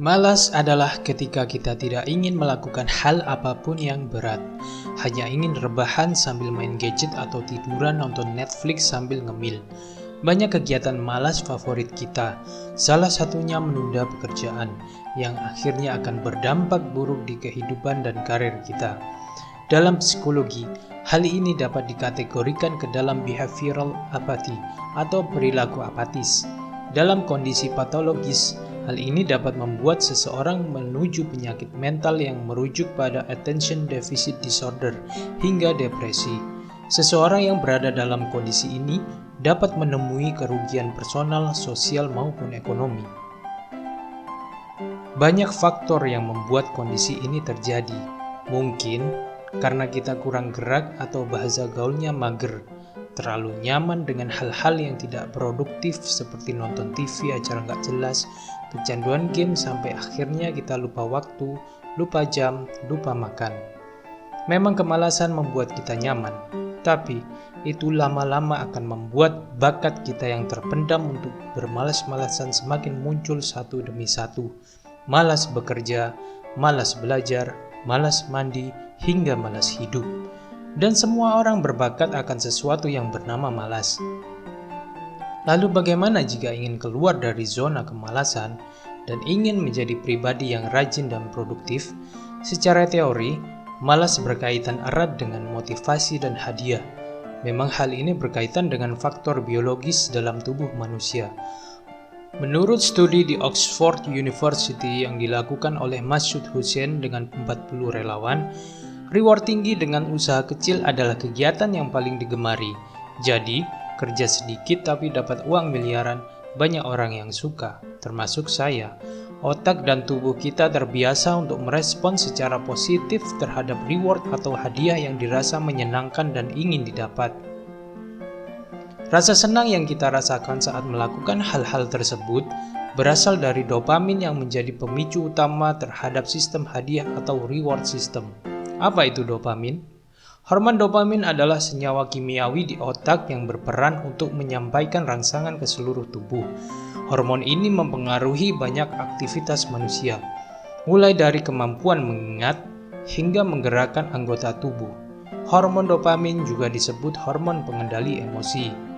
Malas adalah ketika kita tidak ingin melakukan hal apapun yang berat, hanya ingin rebahan sambil main gadget atau tiduran nonton Netflix sambil ngemil. Banyak kegiatan malas favorit kita, salah satunya menunda pekerjaan, yang akhirnya akan berdampak buruk di kehidupan dan karir kita. Dalam psikologi, hal ini dapat dikategorikan ke dalam behavioral apathy atau perilaku apatis. Dalam kondisi patologis, hal ini dapat membuat seseorang menuju penyakit mental yang merujuk pada attention deficit disorder hingga depresi. Seseorang yang berada dalam kondisi ini dapat menemui kerugian personal, sosial, maupun ekonomi. Banyak faktor yang membuat kondisi ini terjadi. Mungkin karena kita kurang gerak atau bahasa gaulnya mager, terlalu nyaman dengan hal-hal yang tidak produktif seperti nonton TV acara nggak jelas, kecanduan game sampai akhirnya kita lupa waktu, lupa jam, lupa makan. Memang kemalasan membuat kita nyaman, tapi itu lama-lama akan membuat bakat kita yang terpendam untuk bermalas-malasan semakin muncul satu demi satu. Malas bekerja, malas belajar, malas mandi, hingga malas hidup. Dan semua orang berbakat akan sesuatu yang bernama malas. Lalu bagaimana jika ingin keluar dari zona kemalasan dan ingin menjadi pribadi yang rajin dan produktif? Secara teori, malas berkaitan erat dengan motivasi dan hadiah. Memang hal ini berkaitan dengan faktor biologis dalam tubuh manusia. Menurut studi di Oxford University yang dilakukan oleh Masoud Hussein dengan 40 relawan, reward tinggi dengan usaha kecil adalah kegiatan yang paling digemari. Jadi, kerja sedikit tapi dapat uang miliaran, banyak orang yang suka, termasuk saya. Otak dan tubuh kita terbiasa untuk merespon secara positif terhadap reward atau hadiah yang dirasa menyenangkan dan ingin didapat. Rasa senang yang kita rasakan saat melakukan hal-hal tersebut berasal dari dopamin yang menjadi pemicu utama terhadap sistem hadiah atau reward system. Apa itu dopamin? Hormon dopamin adalah senyawa kimiawi di otak yang berperan untuk menyampaikan rangsangan ke seluruh tubuh. Hormon ini mempengaruhi banyak aktivitas manusia, mulai dari kemampuan mengingat hingga menggerakkan anggota tubuh. Hormon dopamin juga disebut hormon pengendali emosi.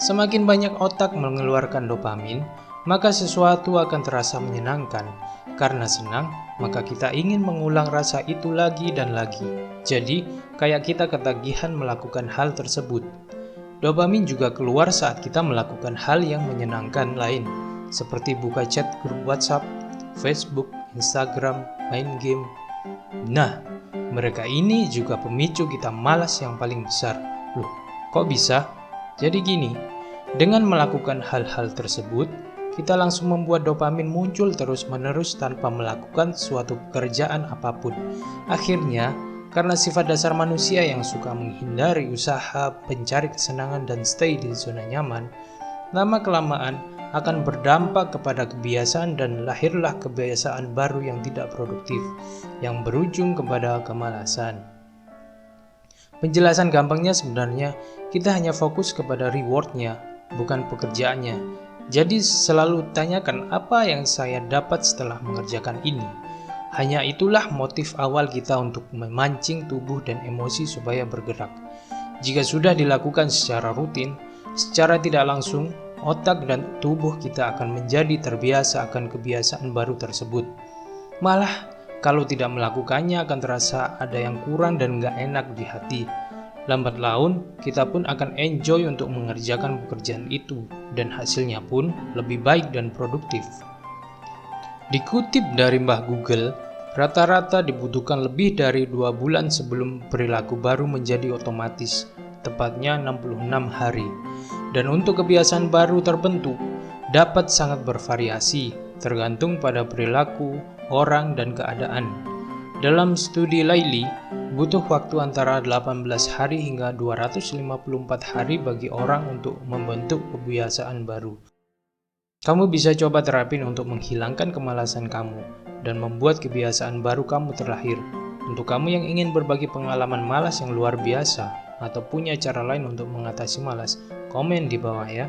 Semakin banyak otak mengeluarkan dopamin, maka sesuatu akan terasa menyenangkan. Karena senang, maka kita ingin mengulang rasa itu lagi dan lagi. Jadi, kayak kita ketagihan melakukan hal tersebut. Dopamin juga keluar saat kita melakukan hal yang menyenangkan lain, seperti buka chat grup WhatsApp, Facebook, Instagram, main game. Nah, mereka ini juga pemicu kita malas yang paling besar. Loh, kok bisa? Jadi gini, dengan melakukan hal-hal tersebut, kita langsung membuat dopamin muncul terus-menerus tanpa melakukan suatu pekerjaan apapun. Akhirnya, karena sifat dasar manusia yang suka menghindari usaha, mencari kesenangan dan stay di zona nyaman, lama-kelamaan akan berdampak kepada kebiasaan dan lahirlah kebiasaan baru yang tidak produktif, yang berujung kepada kemalasan. Penjelasan gampangnya sebenarnya, kita hanya fokus kepada rewardnya, bukan pekerjaannya. Jadi selalu tanyakan apa yang saya dapat setelah mengerjakan ini. Hanya itulah motif awal kita untuk memancing tubuh dan emosi supaya bergerak. Jika sudah dilakukan secara rutin, secara tidak langsung, otak dan tubuh kita akan menjadi terbiasa akan kebiasaan baru tersebut. Malah, kalau tidak melakukannya akan terasa ada yang kurang dan gak enak di hati. Lambat laun, kita pun akan enjoy untuk mengerjakan pekerjaan itu, dan hasilnya pun lebih baik dan produktif. Dikutip dari Mbah Google, rata-rata dibutuhkan lebih dari 2 bulan sebelum perilaku baru menjadi otomatis, tepatnya 66 hari. Dan untuk kebiasaan baru terbentuk, dapat sangat bervariasi, tergantung pada perilaku, orang, dan keadaan. Dalam studi Laili, butuh waktu antara 18 hari hingga 254 hari bagi orang untuk membentuk kebiasaan baru. Kamu bisa coba terapin untuk menghilangkan kemalasan kamu dan membuat kebiasaan baru kamu terlahir. Untuk kamu yang ingin berbagi pengalaman malas yang luar biasa atau punya cara lain untuk mengatasi malas, komen di bawah ya.